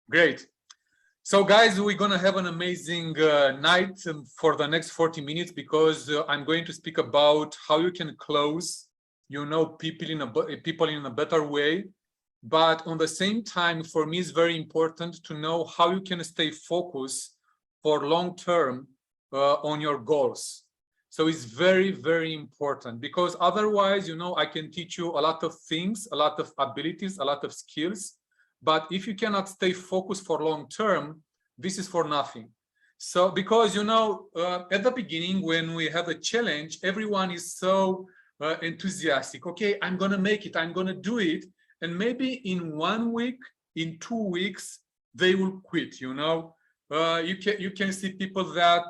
Great. So guys, we're going to have an amazing night for the next 40 minutes because I'm going to speak about how you can close, people in a better way. But on the same time, for me, it's very important to know how you can stay focused for long term on your goals. So it's very, very important because otherwise, I can teach you a lot of things, a lot of abilities, a lot of skills. But if you cannot stay focused for long term, this is for nothing. So because, at the beginning, when we have a challenge, everyone is so enthusiastic. Okay, I'm going to make it. I'm going to do it. And maybe in 1 week, in 2 weeks, they will quit, you can see people that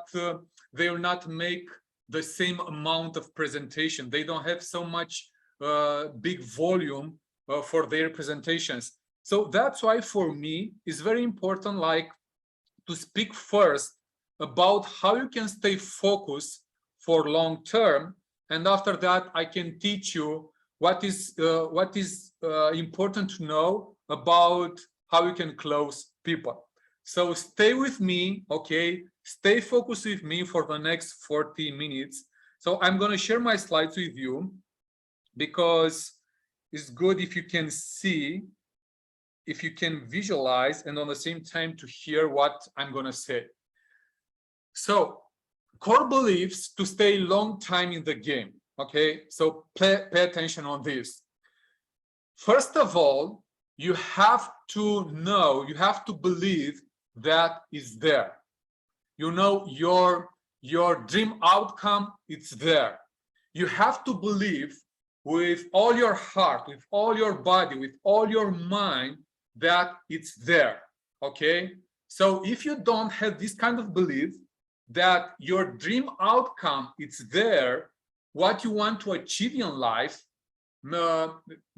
they will not make the same amount of presentation. They don't have so much big volume for their presentations. So that's why for me, it's very important, like, to speak first about how you can stay focused for long term. And after that, I can teach you what is important to know about how you can close people. So stay with me, okay? Stay focused with me for the next 40 minutes. So I'm going to share my slides with you because it's good if you can see, if you can visualize, and on the same time to hear what I'm going to say. So core beliefs to stay long time in the game. Okay, so pay attention on this. First of all, you have to know, you have to believe that is there. Your dream outcome, it's there. You have to believe with all your heart, with all your body, with all your mind that it's there. Okay, so if you don't have this kind of belief that your dream outcome, it's there, what you want to achieve in life,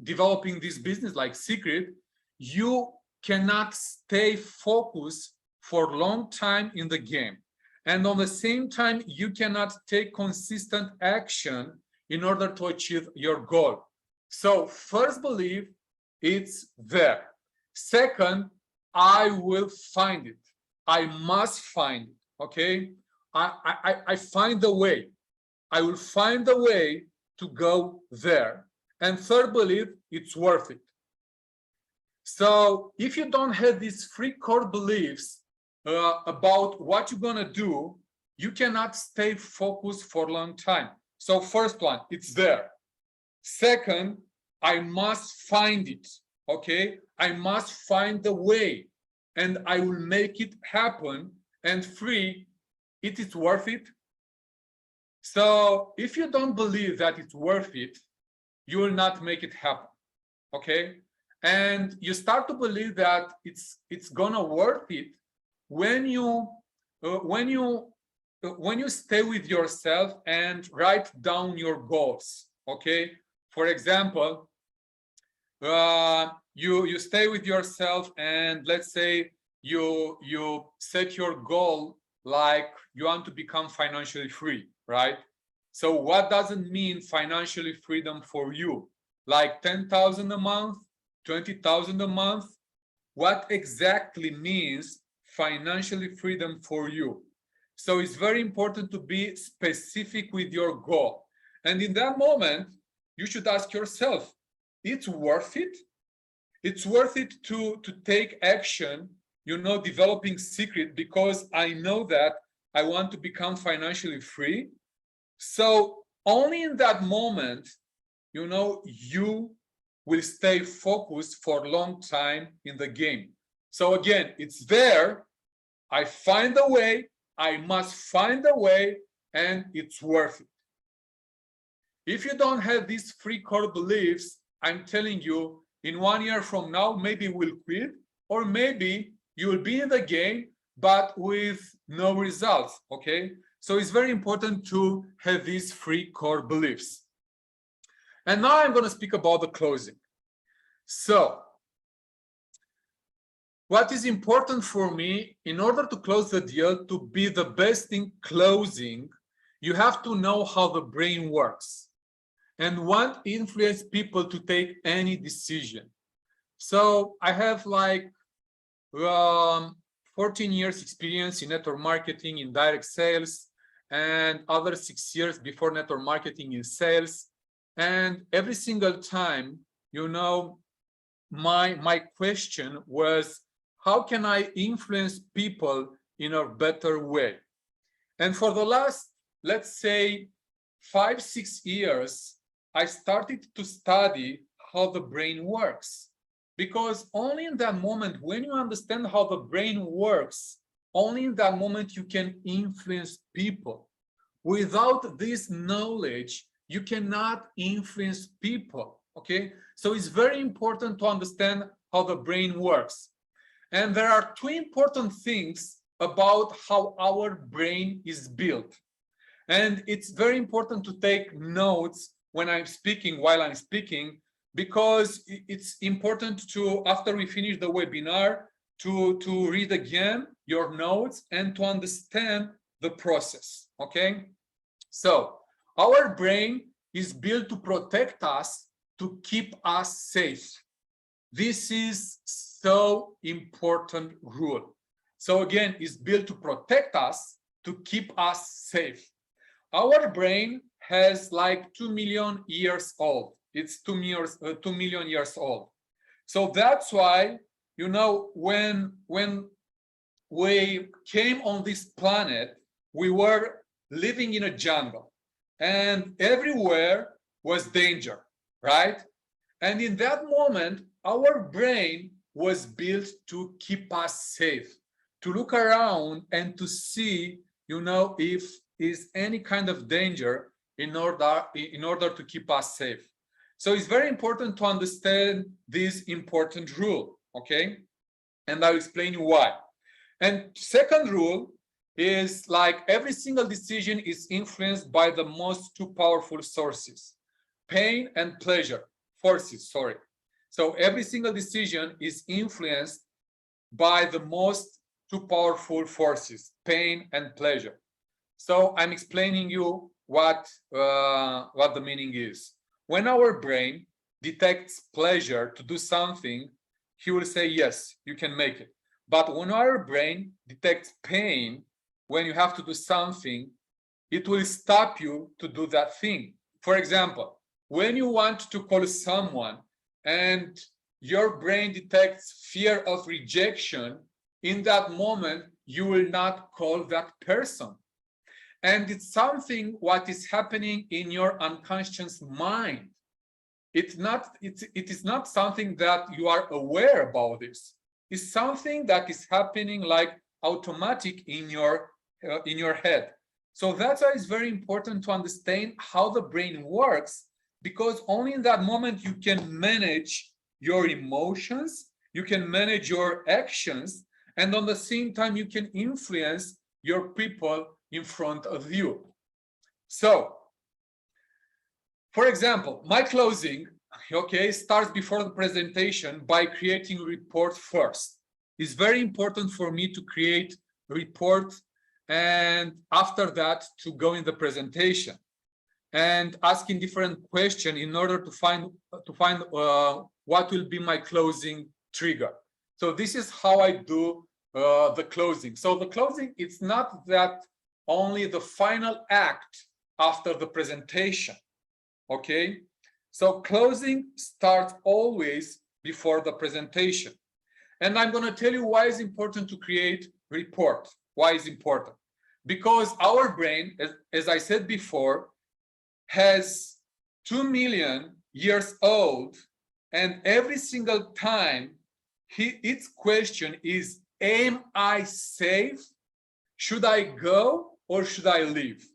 developing this business like Secret, you cannot stay focused for a long time in the game. And on the same time, you cannot take consistent action in order to achieve your goal. So first believe it's there. Second, I will find it. I must find it. Okay, I find the way. I will find a way to go there. And third belief, it's worth it. So if you don't have these three core beliefs about what you're going to do, you cannot stay focused for a long time. So first one, it's there. Second, I must find it. Okay, I must find the way and I will make it happen. And three, it is worth it. So if you don't believe that it's worth it, you will not make it happen. Okay, and you start to believe that it's gonna worth it when you stay with yourself and write down your goals. Okay, for example, you stay with yourself and let's say you set your goal like you want to become financially free, right? So what does it mean financially freedom for you? Like 10,000 a month, 20,000 a month? What exactly means financially freedom for you? So it's very important to be specific with your goal. And in that moment, you should ask yourself, it's worth it? It's worth it to take action, developing Secret because I know that I want to become financially free. So only in that moment, you will stay focused for a long time in the game. So again, it's there. I find a way. I must find a way, and it's worth it. If you don't have these three core beliefs, I'm telling you, in 1 year from now, maybe we'll quit, or maybe you will be in the game, but with no results, okay? So it's very important to have these three core beliefs. And now I'm going to speak about the closing. So what is important for me in order to close the deal, to be the best in closing, you have to know how the brain works and what influences people to take any decision. So I have like um, 14 years experience in network marketing, in direct sales, and other 6 years before network marketing in sales. And every single time, you know, my question was, how can I influence people in a better way? And for the last, let's say, 5-6 years, I started to study how the brain works. Because only in that moment, when you understand how the brain works, only in that moment you can influence people. Without this knowledge, you cannot influence people, okay? So it's very important to understand how the brain works. And there are two important things about how our brain is built. And it's very important to take notes when I'm speaking, while I'm speaking, because it's important to, after we finish the webinar, to read again your notes and to understand the process, okay? So our brain is built to protect us, to keep us safe. This is so important rule. So again, it's built to protect us, to keep us safe. Our brain has like 2 million years old. It's 2 million years old. So that's why, you know, when we came on this planet, we were living in a jungle, and everywhere was danger, right? And in that moment, our brain was built to keep us safe, to look around and to see, you know, if is any kind of danger in order to keep us safe. So it's very important to understand this important rule, okay? And I'll explain you why. And second rule is like every single decision is influenced by the most two powerful sources, pain and pleasure, forces, sorry. So every single decision is influenced by the most two powerful forces, pain and pleasure. So I'm explaining you what the meaning is. When our brain detects pleasure to do something, he will say, yes, you can make it. But when our brain detects pain, when you have to do something, it will stop you to do that thing. For example, when you want to call someone and your brain detects fear of rejection, in that moment, you will not call that person. And it's something what is happening in your unconscious mind. It is not something that you are aware about this. It's something that is happening like automatic in your head. So that's why it's very important to understand how the brain works, because only in that moment you can manage your emotions, you can manage your actions, and on the same time you can influence your people in front of you. So, for example, my closing, okay, starts before the presentation by creating a report first. It's very important for me to create a report, and after that to go in the presentation and asking different questions in order to find what will be my closing trigger. So this is how I do the closing. So the closing, it's not that only the final act after the presentation, okay? So closing starts always before the presentation. And I'm going to tell you why it's important to create report. Why is important? Because our brain, as I said before, has 2 million years old, and every single time its question is, am I safe? Should I go or should I leave?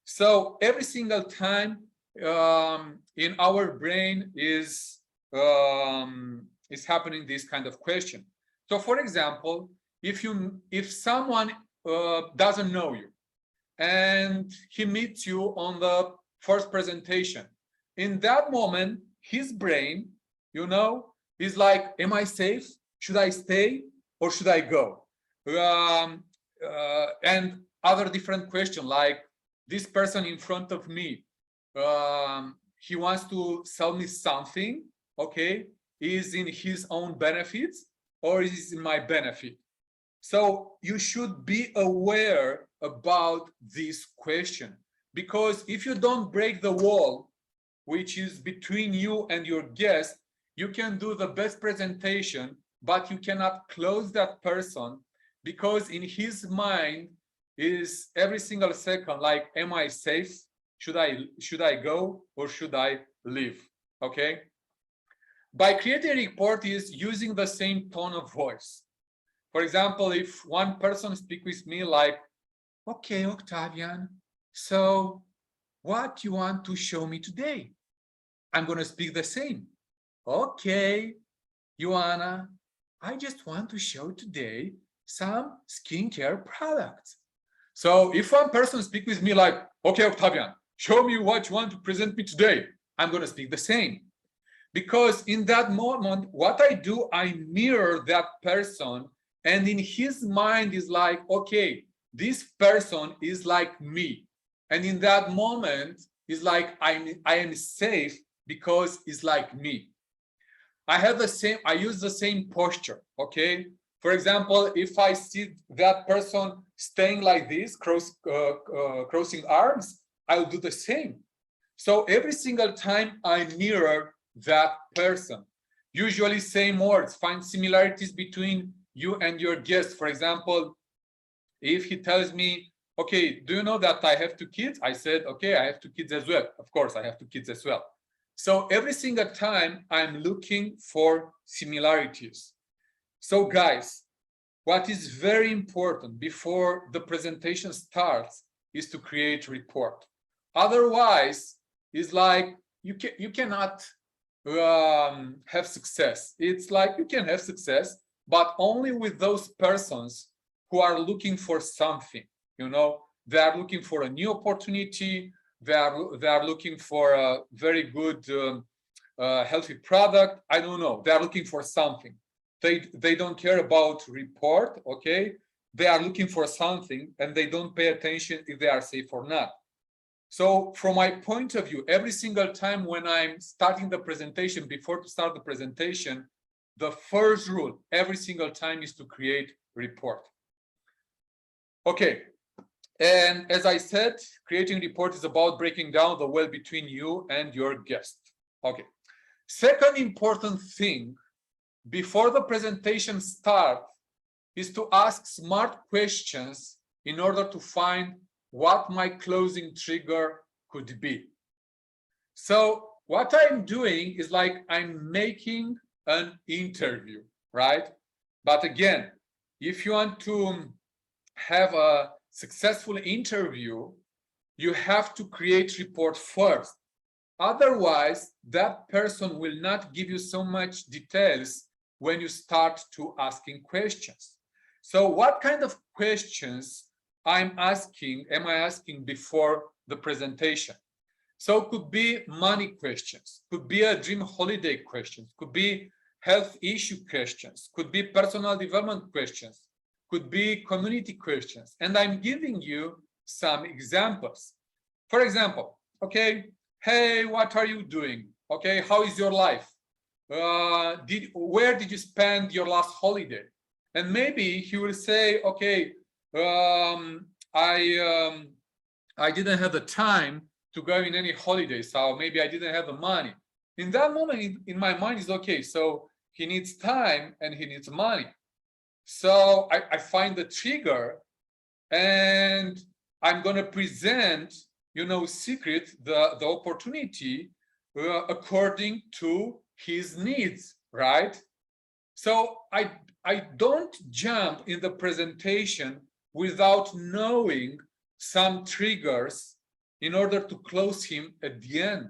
So every single time in our brain is happening this kind of question. So for example, if someone doesn't know you and he meets you on the first presentation, in that moment his brain, you know, is like, am I safe? Should I stay or should I go? And other different question, like, this person in front of me, he wants to sell me something, okay, is in his own benefits, or is it in my benefit? So you should be aware about this question, because if you don't break the wall, which is between you and your guest, you can do the best presentation, but you cannot close that person, because in his mind is every single second like, am I safe? Should I go or should I leave? Okay. By creating a report is using the same tone of voice. For example, if one person speaks with me like, okay, Octavian, so what you want to show me today? I'm going to speak the same. Okay, Joanna, I just want to show today some skincare products. So if one person speaks with me like, okay, Octavian, show me what you want to present me today, I'm going to speak the same. Because in that moment, what I do, I mirror that person, and in his mind is like, okay, this person is like me. And in that moment, is like, I am safe because it's like me. I use the same posture, okay? For example, if I see that person staying like this, crossing arms, I'll do the same. So every single time I mirror that person, usually same words, find similarities between you and your guest. For example, if he tells me, okay, do you know that I have 2 kids? I said, okay, I have 2 kids as well. Of course, I have 2 kids as well. So every single time I'm looking for similarities. So guys, what is very important before the presentation starts is to create a report. Otherwise, it's like you cannot have success. It's like you can have success, but only with those persons who are looking for something. You know, they are looking for a new opportunity. They are looking for a very good healthy product. I don't know. They are looking for something. They don't care about report. Okay, they are looking for something, and they don't pay attention if they are safe or not. So from my point of view, every single time when I'm starting the presentation, before to start the presentation, the first rule every single time is to create report. Okay. And as I said, creating report is about breaking down the wall between you and your guest. Okay. Second important thing before the presentation starts is to ask smart questions in order to find what my closing trigger could be. So what I'm doing is like I'm making an interview, right? But again, if you want to have a successful interview, you have to create report first. Otherwise, that person will not give you so much details when you start to asking questions. So what kind of questions am I asking before the presentation? So could be money questions, could be a dream holiday questions, could be health issue questions, could be personal development questions, could be community questions. And I'm giving you some examples. For example, okay, hey, what are you doing? Okay, how is your life? Where did you spend your last holiday? And maybe he will say, okay, I didn't have the time to go in any holiday, so maybe I didn't have the money. In that moment, in my mind is okay, so he needs time and he needs money. So I find the trigger, and I'm going to present, you know, the opportunity according to his needs, right? So I don't jump in the presentation without knowing some triggers in order to close him at the end.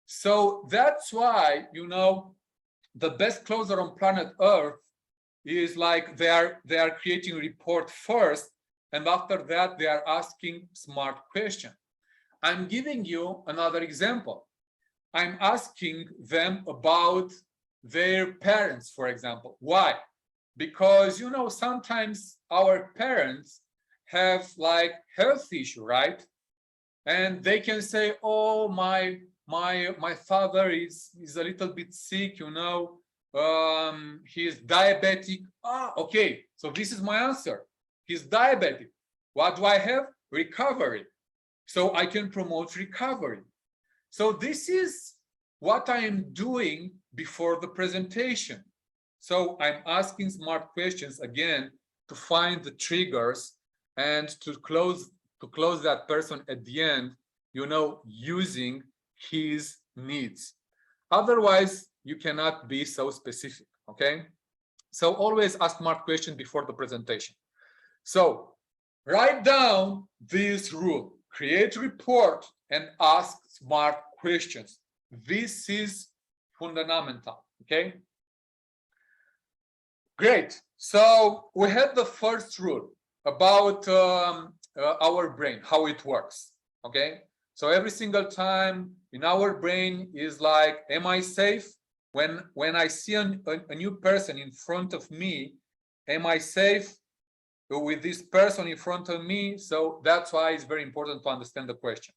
So that's why, you know, the best closer on planet Earth is like they are creating a report first, and after that they are asking smart questions. I'm giving you another example. I'm asking them about their parents, for example. Why? Because, you know, sometimes our parents have like health issue, right? And they can say, oh, my father is a little bit sick, you know, He's diabetic. Ah, okay. So this is my answer. He's diabetic. What do I have? Recovery. So I can promote recovery. So this is what I am doing before the presentation. So I'm asking smart questions again to find the triggers and to close that person at the end, you know, using his needs. Otherwise, you cannot be so specific, okay? So always ask smart questions before the presentation. So write down this rule, create report and ask smart questions. This is fundamental, okay? Great. So we had the first rule about our brain, how it works, okay? So every single time in our brain is like, am I safe? When I see a new person in front of me, am I safe with this person in front of me? So that's why it's very important to understand the question.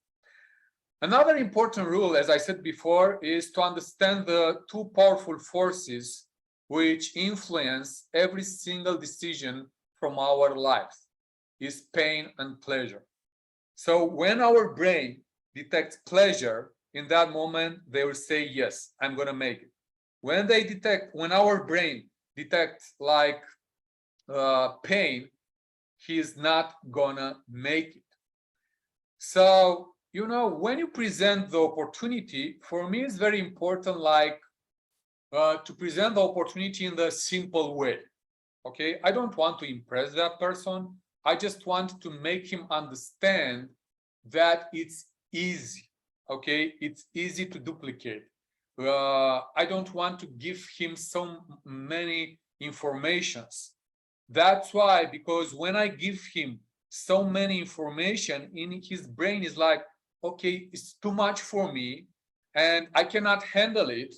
Another important rule, as I said before, is to understand the two powerful forces which influence every single decision from our lives, is pain and pleasure. So when our brain detects pleasure, in that moment, they will say, yes, I'm going to make it. When our brain detects like pain, he is not gonna make it. So, you know, when you present the opportunity, for me, it's very important, like to present the opportunity in the simple way. Okay, I don't want to impress that person. I just want to make him understand that it's easy. Okay, it's easy to duplicate. I don't want to give him so many informations. That's why, because when I give him so many information, in his brain is like, okay, it's too much for me and I cannot handle it.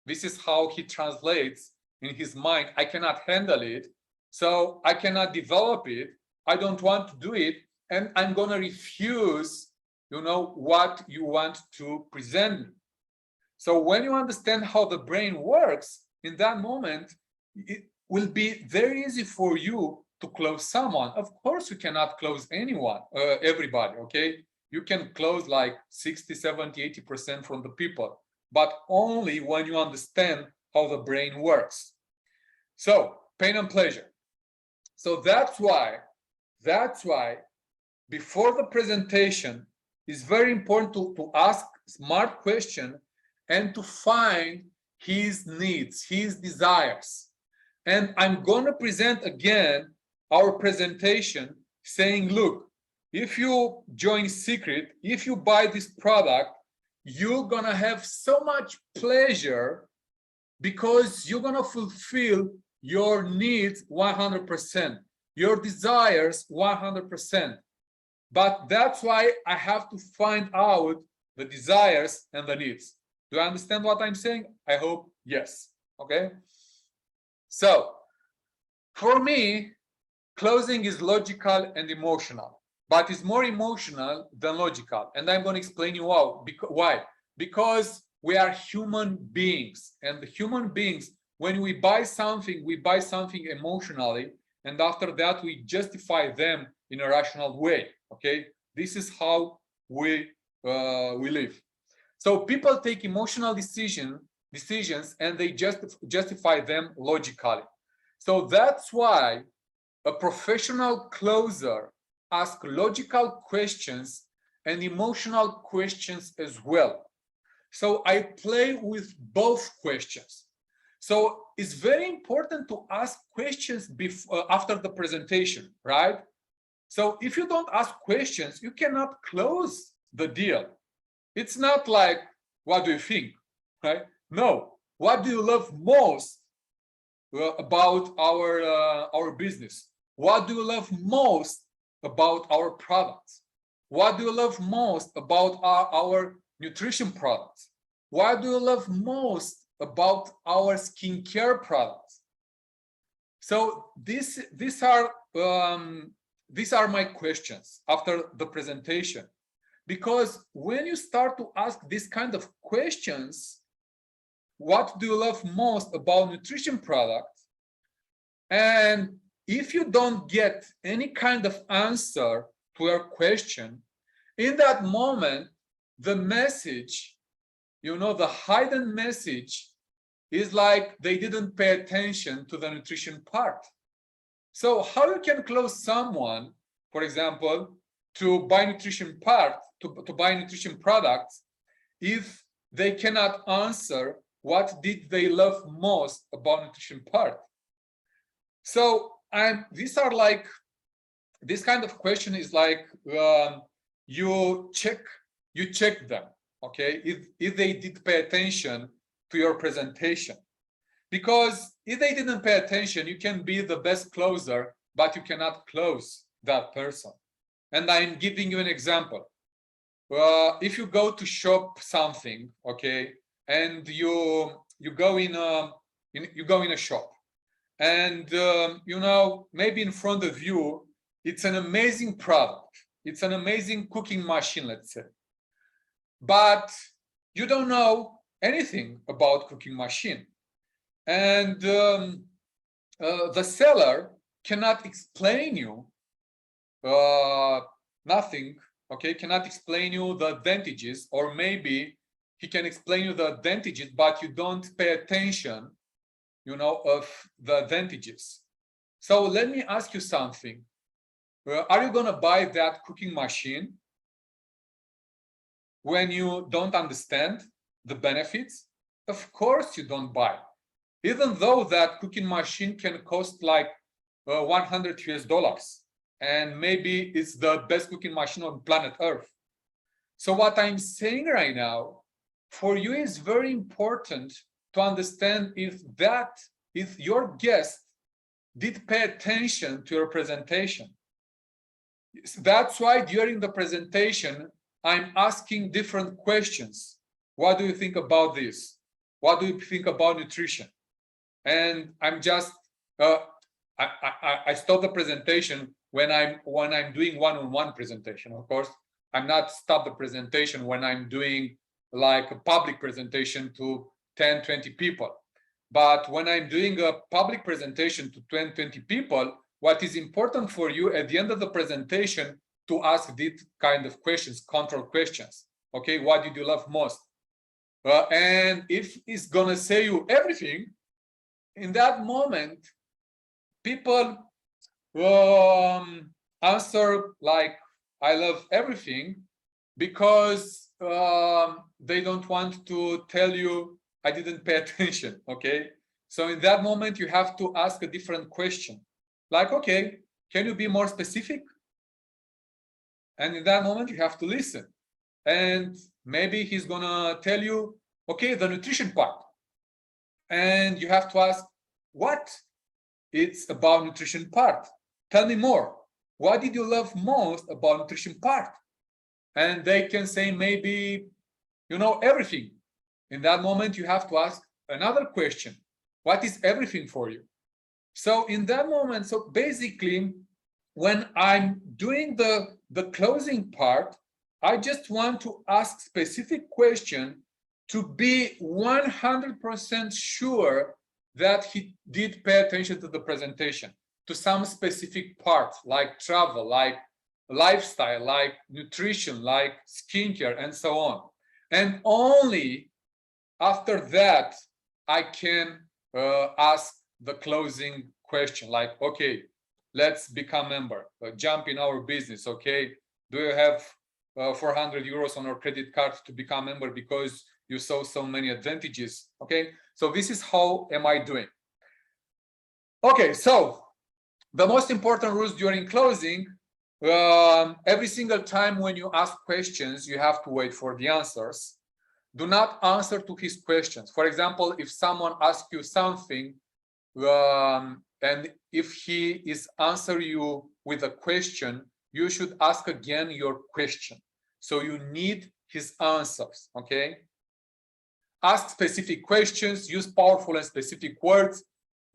This is how he translates in his mind. I cannot handle it, so I cannot develop it. I don't want to do it, and I'm going to refuse, you know, what you want to present me. So when you understand how the brain works, in that moment, it will be very easy for you to close someone. Of course, you cannot close anyone, everybody, okay? You can close like 60, 70, 80% from the people, but only when you understand how the brain works. So pain and pleasure. So that's why before the presentation, it's very important to ask smart question and to find his needs, his desires. And I'm going to present again our presentation saying, look, if you join Secret, if you buy this product, you're going to have so much pleasure because you're going to fulfill your needs 100%, your desires 100%. But that's why I have to find out the desires and the needs. Do you understand what I'm saying? I hope yes. Okay. So for me, closing is logical and emotional, but it's more emotional than logical. And I'm going to explain you why. Because we are human beings, and the human beings, when we buy something emotionally, and after that we justify them in a rational way. Okay, this is how we live. So people take emotional decisions and they justify them logically. So that's why a professional closer asks logical questions and emotional questions as well. So I play with both questions. So it's very important to ask questions after the presentation, right? So if you don't ask questions, you cannot close the deal. It's not like, what do you think, right? No, what do you love most about our business? What do you love most about our products? What do you love most about our nutrition products? What do you love most about our skincare products? So these are my questions after the presentation, because when you start to ask this kind of questions, what do you love most about nutrition products? And if you don't get any kind of answer to your question, in that moment, the message, the hidden message is like they didn't pay attention to the nutrition part. So how you can close someone, for example, to buy nutrition to buy nutrition products, if they cannot answer what did they love most about nutrition part? So these are like, this kind of question is like, you check them, okay, if they did pay attention to your presentation. Because if they didn't pay attention, you can be the best closer, but you cannot close that person. And I'm giving you an example. If you go to shop something, okay, and you go in a shop, and maybe in front of you it's an amazing product, it's an amazing cooking machine, let's say, but you don't know anything about cooking machine, and the seller cannot explain you nothing, okay, cannot explain you the advantages, or maybe he can explain you the advantages, but you don't pay attention, of the advantages. So let me ask you something. Are you gonna buy that cooking machine when you don't understand the benefits? Of course you don't buy. Even though that cooking machine can cost like $100 and maybe it's the best cooking machine on planet Earth. So what I'm saying right now, for you is very important to understand if your guest did pay attention to your presentation. That's why during the presentation, I'm asking different questions. What do you think about this? What do you think about nutrition? And I'm just, I stop the presentation when I'm doing one-on-one presentation. Of course, I'm not stop the presentation when I'm doing like a public presentation to 10, 20 people. But when I'm doing a public presentation to 10, 20 people, what is important for you at the end of the presentation to ask these kind of questions, control questions. Okay, what did you love most? And if it's gonna say you everything, in that moment, people answer like, I love everything, because they don't want to tell you I didn't pay attention, okay? So in that moment, you have to ask a different question. Like, okay, can you be more specific? And in that moment, you have to listen. And maybe he's gonna tell you, okay, the nutrition part. And you have to ask, what? It's about nutrition part. Tell me more. What did you love most about nutrition part? And they can say maybe, everything. In that moment, you have to ask another question. What is everything for you? So in that moment, so basically, when I'm doing the closing part, I just want to ask specific question to be 100% sure that he did pay attention to the presentation, to some specific part, like travel, like lifestyle, like nutrition, like skincare, and so on. And only after that, I can ask the closing question, like, okay, let's become member, jump in our business, okay? Do you have 400 euros on your credit card to become member because you saw so many advantages, okay? So this is how am I doing. Okay, so the most important rules during closing, every single time when you ask questions, you have to wait for the answers. Do not answer to his questions. For example, if someone asks you something, and if he is answering you with a question, you should ask again your question. So you need his answers, okay? Ask specific questions, use powerful and specific words.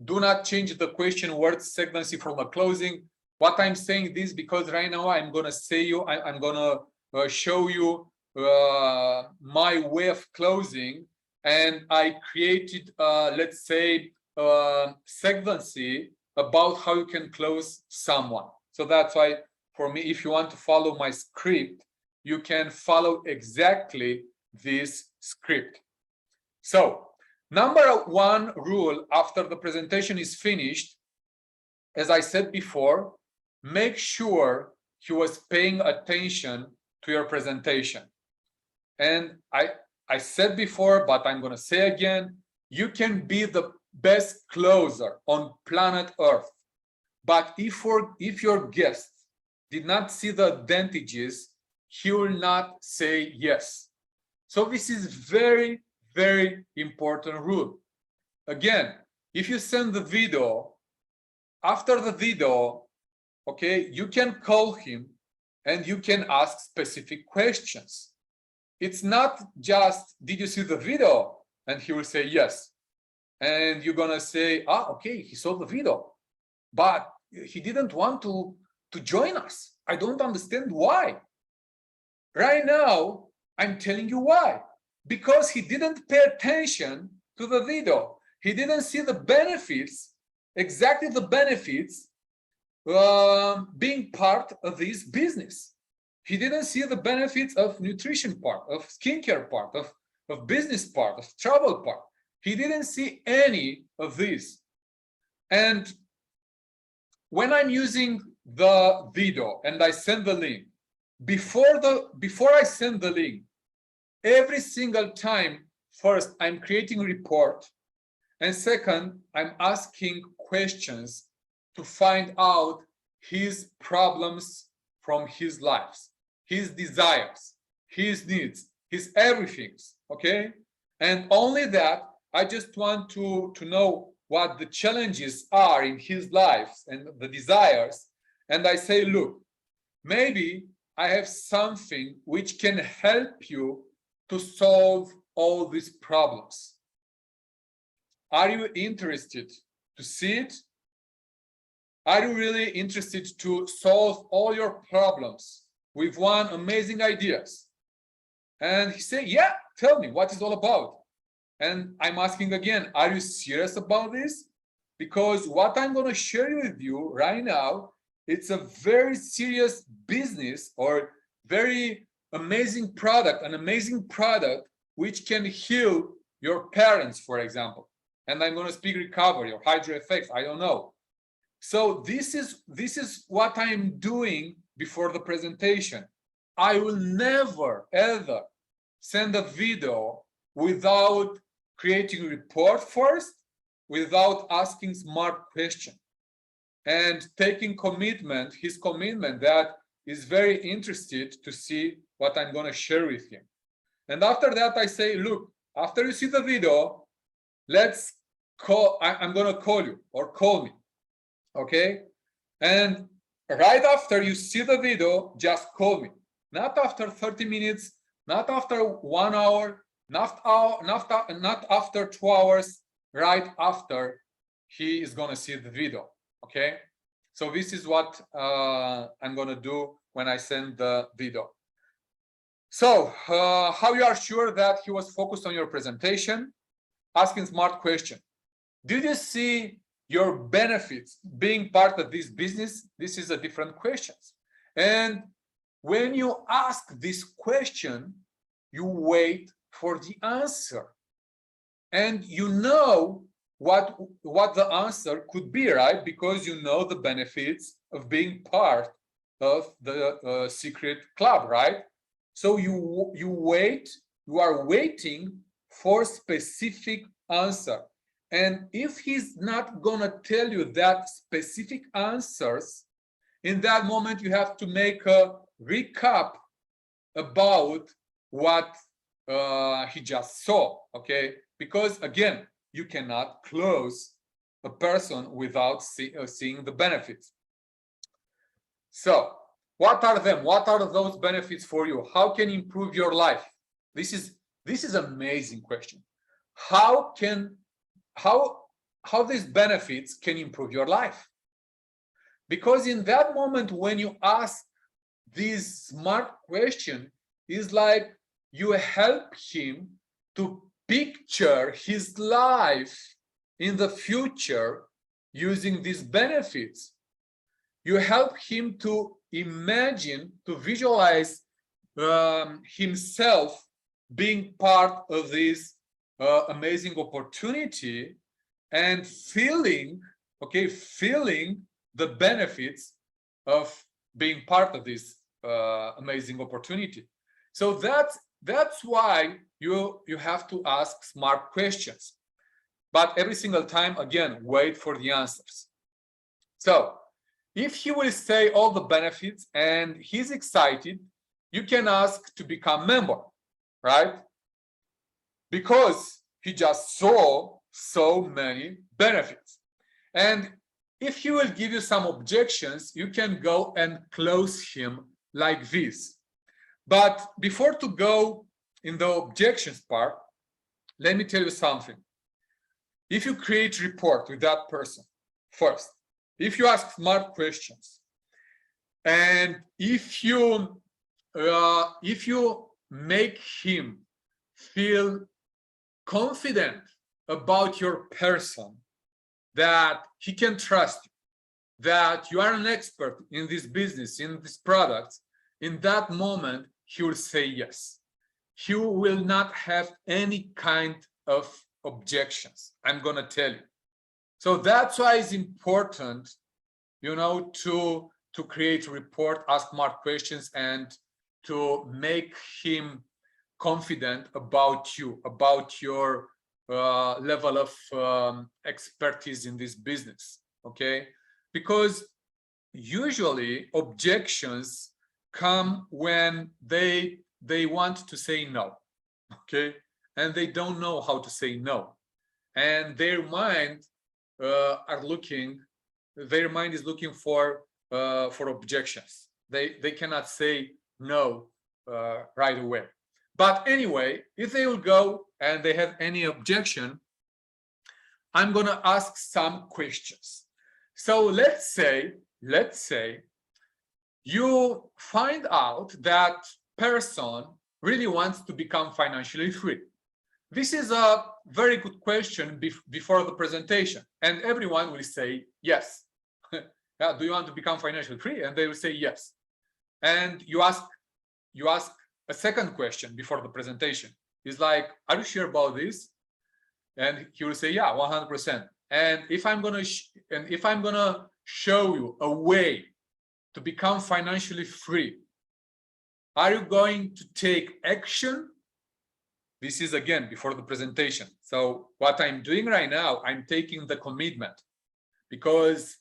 Do not change the question word segmency from a closing. What I'm saying this because right now I'm gonna say you, I'm gonna show you my way of closing, and I created, let's say, segmency about how you can close someone. So that's why, for me, if you want to follow my script, you can follow exactly this script. So, number one rule after the presentation is finished, as I said before, make sure he was paying attention to your presentation. And I said before, but I'm going to say again, you can be the best closer on planet Earth. But if your guest did not see the advantages, he will not say yes. So this is very, very important rule. Again, if you send the video, after the video, okay, you can call him and you can ask specific questions. It's not just, did you see the video? And he will say yes. And you're gonna say, okay, he saw the video, but he didn't want to join us. I don't understand why. Right now, I'm telling you why. Because he didn't pay attention to the video. He didn't see the benefits, exactly the benefits being part of this business. He didn't see the benefits of nutrition part, of skincare part, of business part, of travel part. He didn't see any of these. And when I'm using the video and I send the link, before I send the link, every single time, first, I'm creating a report, and second, I'm asking questions to find out his problems from his lives, his desires, his needs, his everything, okay? And only that, I just want to know what the challenges are in his life and the desires. And I say, look, maybe I have something which can help you to solve all these problems. Are you interested to see it? Are you really interested to solve all your problems with one amazing ideas? And he said, yeah, tell me what it's all about. And I'm asking again, are you serious about this? Because what I'm going to share with you right now, it's a very serious business or very amazing product, an amazing product which can heal your parents, for example. And I'm going to speak recovery or hydro effects, I don't know. So this is what I'm doing before the presentation. I will never, ever send a video without creating a report first, without asking smart questions and taking commitment, his commitment that is very interested to see what I'm going to share with him. And after that, I say, look, after you see the video, let's call, I'm going to call you or call me, okay? And right after you see the video, just call me. Not after 30 minutes, not after 1 hour, not after 2 hours, right after he is going to see the video, okay? So this is what I'm going to do when I send the video. So how you are sure that he was focused on your presentation? Asking smart question. Did you see your benefits being part of this business? This is a different question. And when you ask this question, you wait for the answer. And you know what the answer could be, right? Because you know the benefits of being part of the secret club, right? So you are waiting for specific answer. And if he's not gonna tell you that specific answers, in that moment you have to make a recap about what he just saw, okay? Because again, you cannot close a person without seeing the benefits. So what are them? What are those benefits for you? How can you improve your life? This is amazing question. How these benefits can improve your life? Because in that moment when you ask this smart question, is like you help him to picture his life in the future using these benefits. You help him to imagine, to visualize himself being part of this amazing opportunity and feeling the benefits of being part of this amazing opportunity. So that's why you have to ask smart questions. But every single time, again, wait for the answers. So if he will say all the benefits and he's excited, you can ask to become member, right? Because he just saw so many benefits. And if he will give you some objections, you can go and close him like this. But before to go in the objections part, let me tell you something. If you create rapport with that person first, if you ask smart questions, and if you make him feel confident about your person, that he can trust you, that you are an expert in this business, in this product, in that moment, he will say yes. He will not have any kind of objections, I'm going to tell you. So that's why it's important, to create a report, ask smart questions, and to make him confident about you, about your level of expertise in this business, okay? Because usually objections come when they want to say no, okay? And they don't know how to say no, and their mind is looking for objections. They cannot say no right away. But anyway, if they will go and they have any objection, I'm going to ask some questions. So let's say you find out that person really wants to become financially free. This is a very good question before the presentation, and everyone will say yes. Yeah, do you want to become financially free? And they will say yes. And you ask a second question before the presentation. It's like, are you sure about this? And he will say, yeah, 100%. And if I'm gonna show you a way to become financially free, are you going to take action? This is again before the presentation. So what I'm doing right now, I'm taking the commitment, because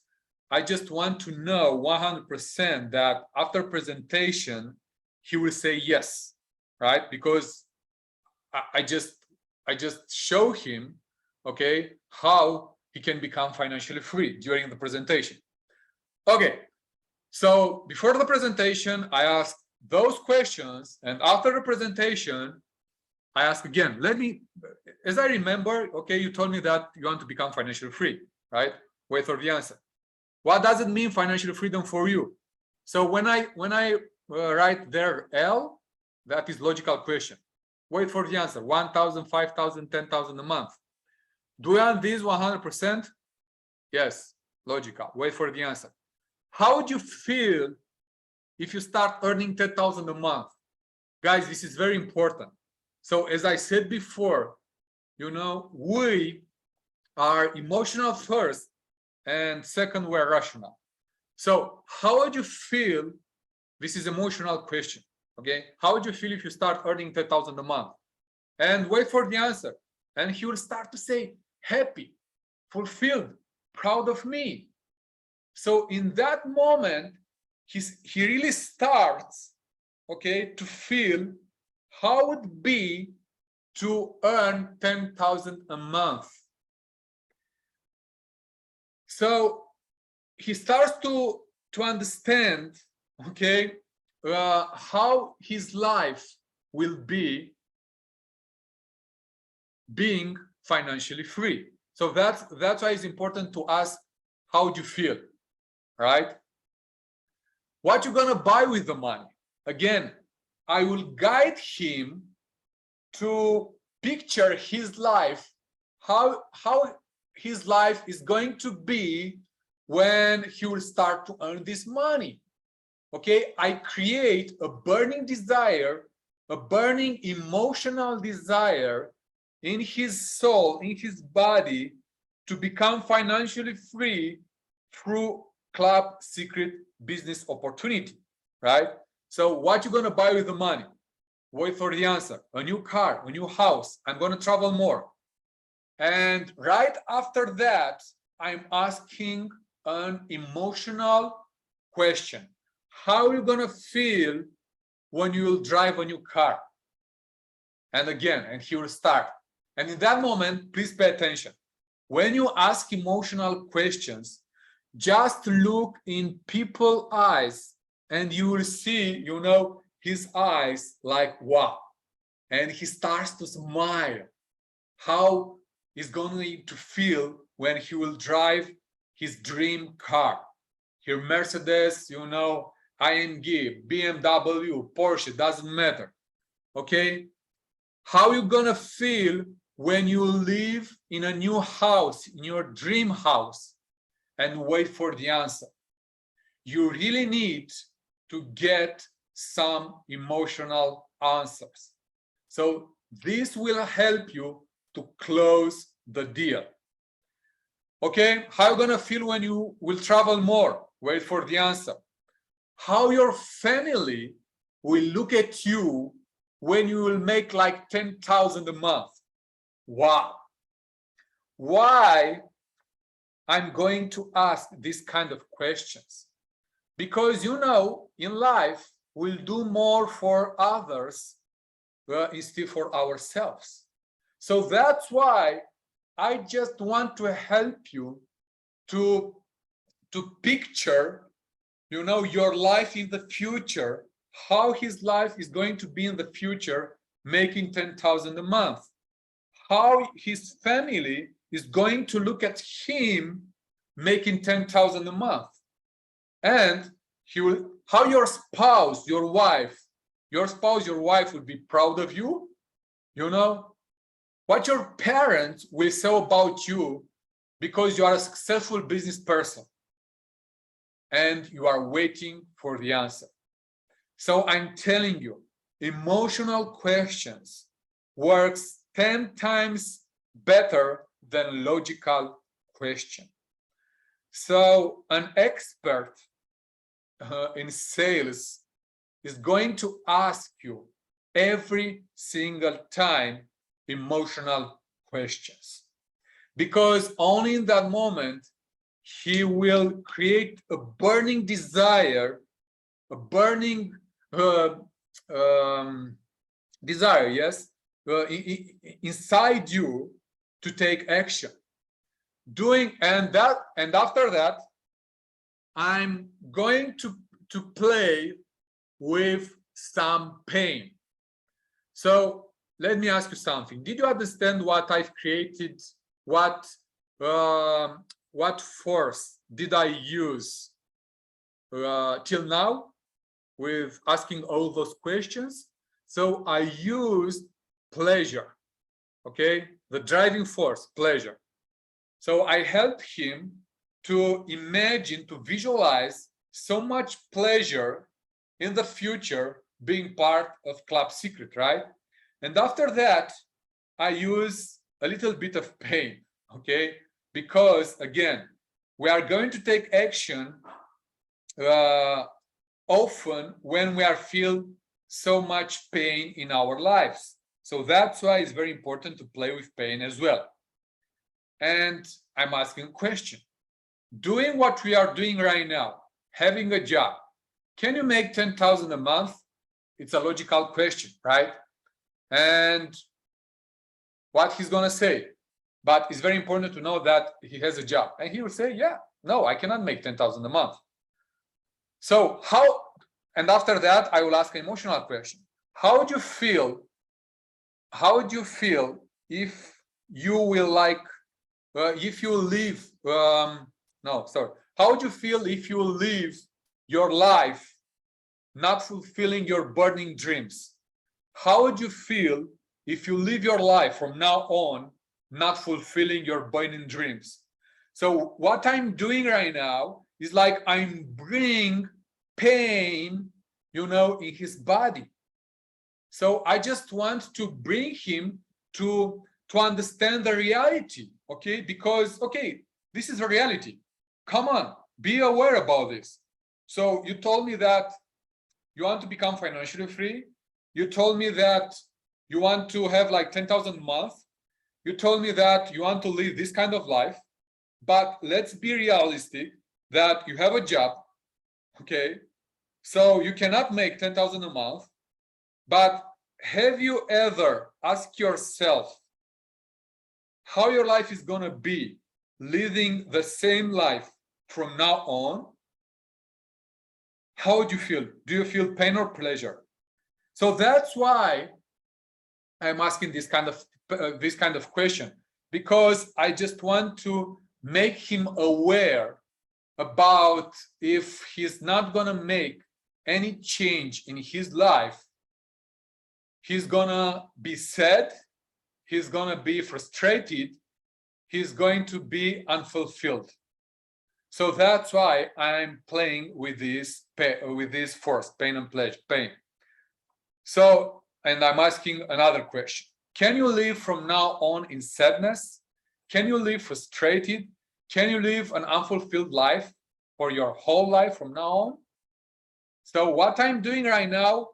I just want to know 100% that after presentation, he will say yes, right? Because I just show him, okay, how he can become financially free during the presentation. Okay, so before the presentation, I asked those questions, and after the presentation, I ask again. As I remember, okay, you told me that you want to become financially free, right? Wait for the answer. What does it mean financial freedom for you? So when I write there L, that is logical question. Wait for the answer. 1,000, 5,000, 10,000 a month. Do you want this 100%? Yes, logical. Wait for the answer. How would you feel if you start earning 10,000 a month? Guys, this is very important. So as I said before, we are emotional first, and second, we're rational. So how would you feel? This is emotional question, okay? How would you feel if you start earning 10,000 a month? And wait for the answer. And he will start to say, happy, fulfilled, proud of me. So in that moment, he really starts, okay, to feel how it would be to earn 10,000 a month. So he starts to understand, okay, how his life will be being financially free. So that's why it's important to ask, how do you feel, right? What you're gonna buy with the money? Again, I will guide him to picture his life, how his life is going to be when he will start to earn this money. Okay, I create a burning desire, a burning emotional desire in his soul, in his body, to become financially free through club secret business opportunity, right? So what you gonna buy with the money? Wait for the answer. A new car, a new house. I'm gonna travel more. And right after that, I'm asking an emotional question. How are you gonna feel when you will drive a new car? And again, and he will start. And in that moment, please pay attention. When you ask emotional questions, just look in people's eyes and you will see, you know, his eyes like, wow. And he starts to smile. How is going to feel when he will drive his dream car? Your Mercedes, you know, IMG, BMW, Porsche, doesn't matter. Okay? How you gonna feel when you live in a new house, in your dream house, and wait for the answer? You really need to get some emotional answers. So this will help you to close the deal. Okay, how you gonna feel when you will travel more? Wait for the answer. How your family will look at you when you will make like 10,000 a month? Wow. Why I'm going to ask these kind of questions? Because, you know, in life, we'll do more for others instead for ourselves. So that's why I just want to help you to picture, you know, your life in the future, how his life is going to be in the future, making 10,000 a month, how his family is going to look at him making 10,000 a month, and how your spouse, your wife would be proud of you, you know, what your parents will say about you because you are a successful business person and you are waiting for the answer. So I'm telling you, emotional questions works 10 times better than logical question. So an expert in sales is going to ask you every single time emotional questions, because only in that moment he will create a burning desire, a burning desire, yes, inside you to take action. And after that, I'm going to play with some pain. So let me ask you something. Did you understand what I've created? What force did I use till now with asking all those questions? So I used pleasure, okay? The driving force, pleasure. So I helped him to imagine, to visualize so much pleasure in the future being part of Club Secret, right? And after that, I use a little bit of pain, okay? Because again, we are going to take action often when we are feel so much pain in our lives. So that's why it's very important to play with pain as well. And I'm asking a question. Doing what we are doing right now, having a job, can you make 10,000 a month? It's a logical question, right? And what he's gonna say, but it's very important to know that he has a job, and he will say, yeah, no, I cannot make 10,000 a month. So how, and after that, I will ask an emotional question. How would you feel if you will like, if you live, how would you feel if you live your life not fulfilling your burning dreams? How would you feel if you live your life from now on not fulfilling your burning dreams. So what I'm doing right now is like I'm bringing pain, you know, in his body. So I just want to bring him to understand the reality, okay? Because, okay, this is a reality. Come on, be aware about this. So you told me that you want to become financially free. You told me that you want to have like 10,000 a month. You told me that you want to live this kind of life. But let's be realistic that you have a job, okay? So you cannot make 10,000 a month. But have you ever asked yourself how your life is going to be living the same life from now on? How would you feel? Do you feel pain or pleasure? So that's why I'm asking this kind of question, because I just want to make him aware about if he's not going to make any change in his life, he's gonna be sad, he's gonna be frustrated, he's going to be unfulfilled. So that's why I'm playing with this force, pain and pleasure, pain. So, and I'm asking another question. Can you live from now on in sadness? Can you live frustrated? Can you live an unfulfilled life for your whole life from now on? So what I'm doing right now,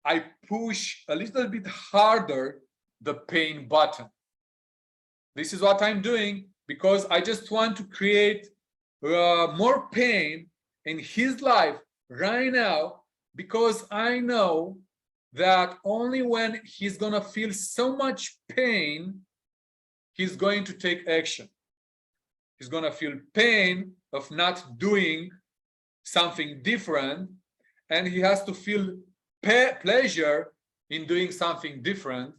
I push a little bit harder the pain button. This is what I'm doing because I just want to create more pain in his life right now, because I know that only when he's gonna feel so much pain, he's going to take action. He's gonna feel pain of not doing something different, and he has to feel pleasure in doing something different.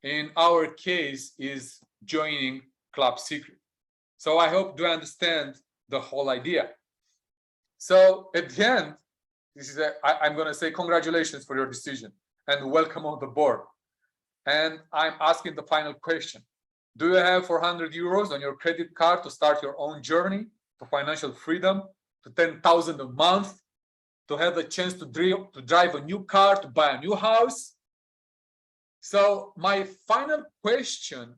In our case is joining Club Secret. So I hope you understand the whole idea. So at the end, this is I'm going to say congratulations for your decision and welcome on the board. And I'm asking the final question. Do you have 400 euros on your credit card to start your own journey to financial freedom, to 10,000 a month, to have the chance to drive a new car, to buy a new house? So my final question,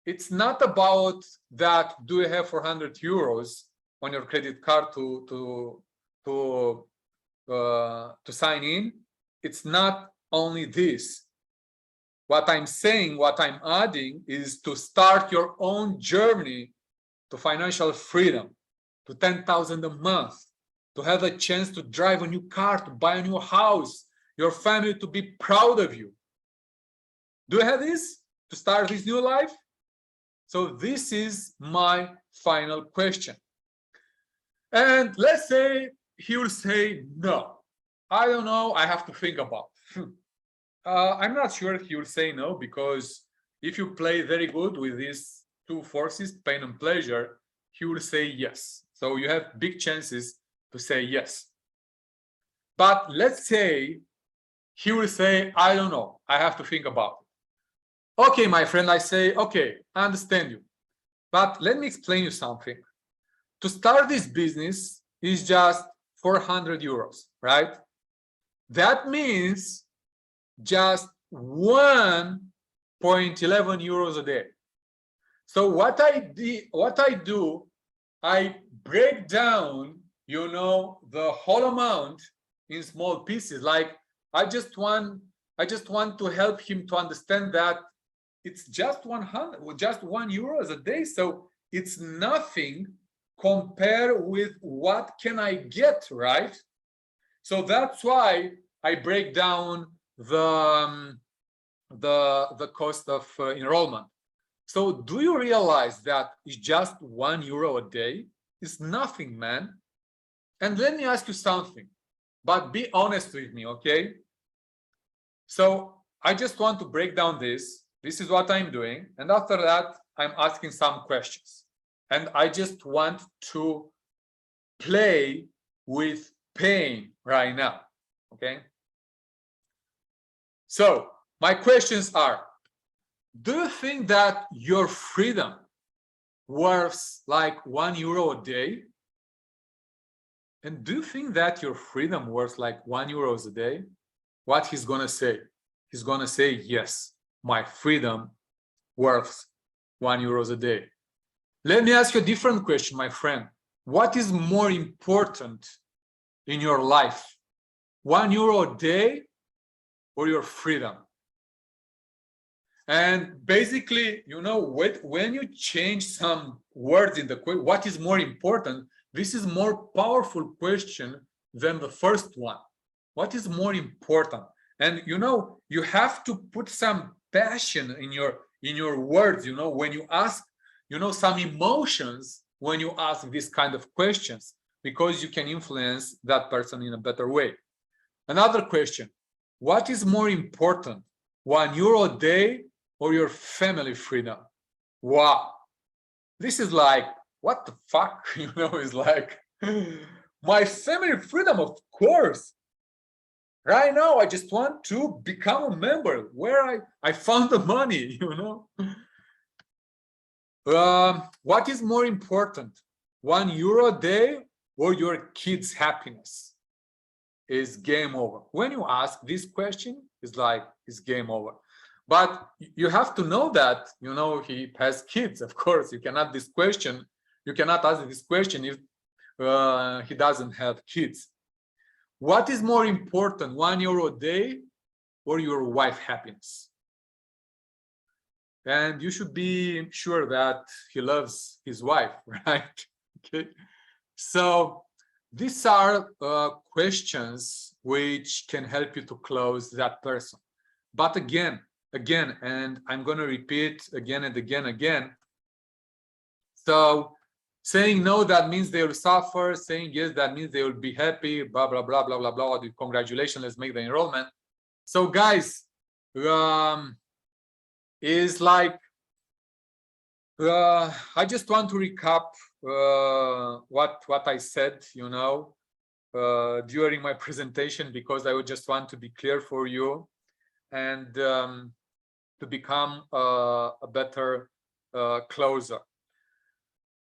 it's not about that, do you have 400 euros on your credit card to sign in? It's not only this. What I'm saying, what I'm adding is to start your own journey to financial freedom, to 10,000 a month, to have a chance to drive a new car, to buy a new house, your family to be proud of you. Do you have this to start this new life? So this is my final question. And let's say he will say, no, I don't know, I have to think about it. I'm not sure he will say no, because if you play very good with these two forces, pain and pleasure, he will say yes. So you have big chances to say yes. But let's say he will say, I don't know, I have to think about it. Okay, my friend, I say, okay, I understand you. But let me explain you something. To start this business is just 400 euros, right? That means just 1.11 euros a day. So what I do, I break down, you know, the whole amount in small pieces. Like I just want to help him to understand that it's just 1 euros a day. So it's nothing compared with what can I get, right? So that's why I break down the cost of enrollment. So do you realize that it's just 1 euro a day? It's nothing, man. And let me ask you something, but be honest with me, okay? So I just want to break down this. This is what I'm doing. And after that, I'm asking some questions. And I just want to play with pain right now, okay? So my questions are, Do you think that your freedom worth like €1 a day? And do you think that your freedom worth like €1 a day? What he's gonna say? He's gonna say, yes, my freedom worth €1 a day. Let me ask you a different question, my friend. What is more important in your life? €1 a day or your freedom? And basically, you know, when you change some words in the question, what is more important? This is more powerful question than the first one. What is more important? And you know, you have to put some passion in your words. You know, when you ask, you know, some emotions when you ask these kind of questions, because you can influence that person in a better way. Another question: what is more important, €1 a day or your family freedom? Wow, this is like, what the fuck, you know, is like, my family freedom, of course. Right now, I just want to become a member where I found the money, you know. What is more important, €1 a day or your kids' happiness? Is game over. When you ask this question, it's like, it's game over. But you have to know that, you know, he has kids. Of course, you cannot ask this question if he doesn't have kids. What is more important, €1 a day or your wife's happiness? And you should be sure that he loves his wife, right? Okay. So these are questions which can help you to close that person. But again, and I'm going to repeat again and again. So saying no, that means they will suffer. Saying yes, that means they will be happy. Blah, blah, blah, blah, blah, blah. Congratulations, let's make the enrollment. So guys, is like, I just want to recap what I said, you know, during my presentation, because I would just want to be clear for you and to become a better closer.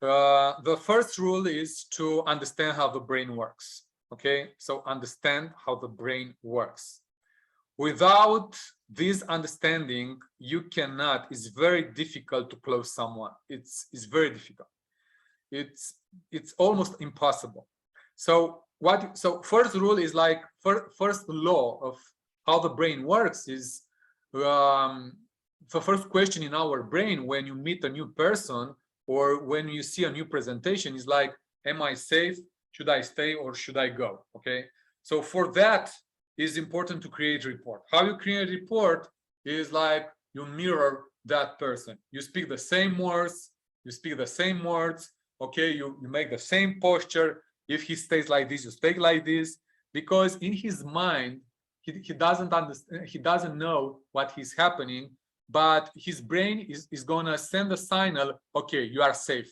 The first rule is to understand how the brain works. Okay, so understand how the brain works. Without this understanding, you cannot, it's very difficult to close someone. It's very difficult. It's almost impossible. So first rule is like, first law of how the brain works is, the first question in our brain when you meet a new person or when you see a new presentation is like, am I safe? Should I stay or should I go? Okay, so for that, it's important to create a report. How you create a report is like, you mirror that person. You speak the same words, okay, you make the same posture. If he stays like this, you stay like this, because in his mind, he doesn't understand, he doesn't know what is happening, but his brain is gonna send a signal, okay, you are safe.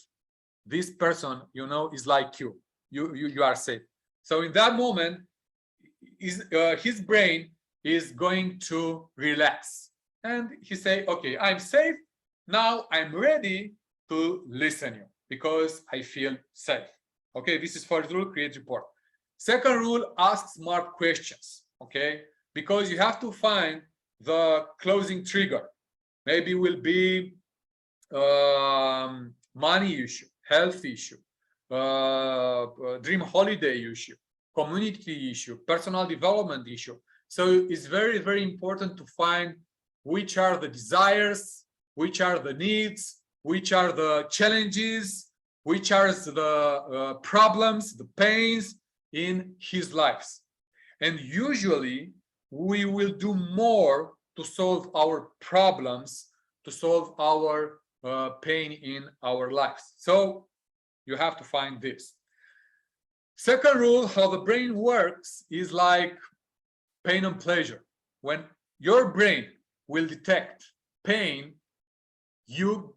This person, you know, is like you are safe. So in that moment, his brain is going to relax and he say, okay, I'm safe, now I'm ready to listen you because I feel safe. Okay, this is first rule, create report. Second rule, ask smart questions. Okay, because you have to find the closing trigger. Maybe will be money issue, health issue, dream holiday issue, community issue, personal development issue. So it's very, very important to find which are the desires, which are the needs, which are the challenges, which are the problems, the pains in his lives. And usually we will do more to solve our problems, to solve our pain in our lives. So you have to find this. Second rule, how the brain works is like pain and pleasure. When your brain will detect pain, you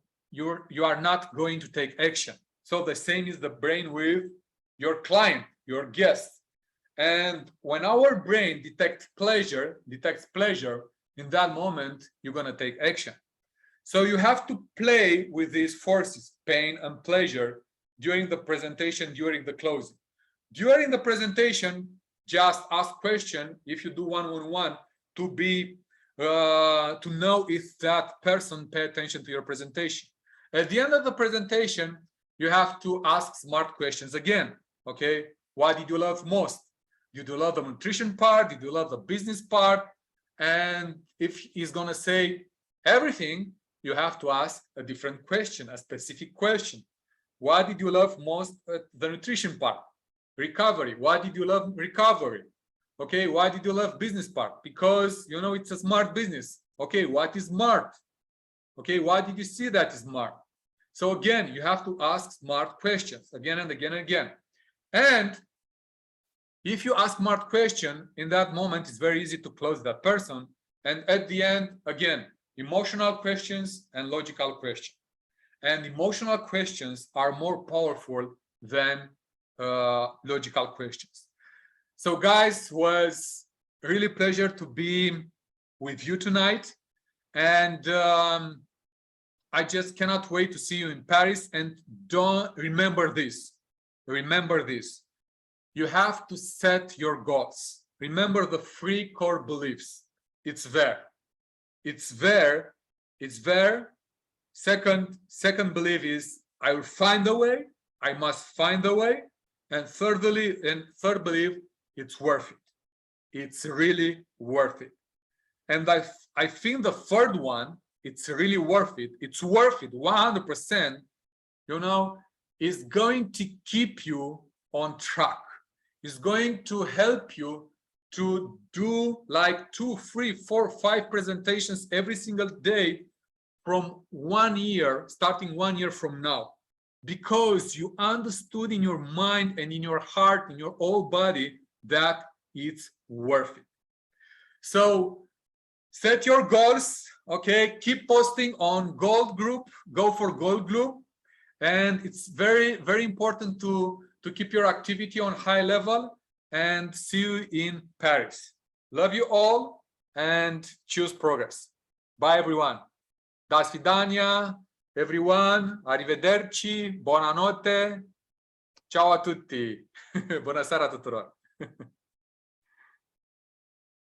are not going to take action. So the same is the brain with your client, your guest. And when our brain detects pleasure, in that moment, you're going to take action. So you have to play with these forces, pain and pleasure, during the presentation, during the closing. During the presentation, just ask question if you do one-on-one to be to know if that person pay attention to your presentation. At the end of the presentation, you have to ask smart questions again. Okay, what did you love most? Did you love the nutrition part? Did you love the business part? And if he's gonna say everything, you have to ask a different question, a specific question. What did you love most at the nutrition part? Recovery. What did you love recovery? Okay, why did you love business part? Because you know it's a smart business. Okay, what is smart? Okay, why did you see that is smart? So again, you have to ask smart questions again and again and again. And if you ask smart question, in that moment, it's very easy to close that person. And at the end, again, emotional questions and logical questions. And emotional questions are more powerful than logical questions. So guys, was really a pleasure to be with you tonight. And I just cannot wait to see you in Paris. And don't remember this. Remember this. You have to set your goals. Remember the 3 core beliefs. It's there. It's there. It's there. Second belief is I will find a way. I must find a way. And third belief, it's worth it. It's really worth it. And I think the third one, it's really worth it. It's worth it 100%. You know, is going to keep you on track. Is going to help you to do like 2, 3, 4, 5 presentations every single day from 1 year, starting 1 year from now, because you understood in your mind and in your heart, in your whole body, that it's worth it. So set your goals, okay? Keep posting on Gold Group, go for Gold Group. And it's very, very important to keep your activity on high level, and see you in Paris. Love you all and choose progress. Bye everyone. Da svidania, everyone. Arrivederci. Buonanotte. Ciao a tutti. Buona seara tuturor.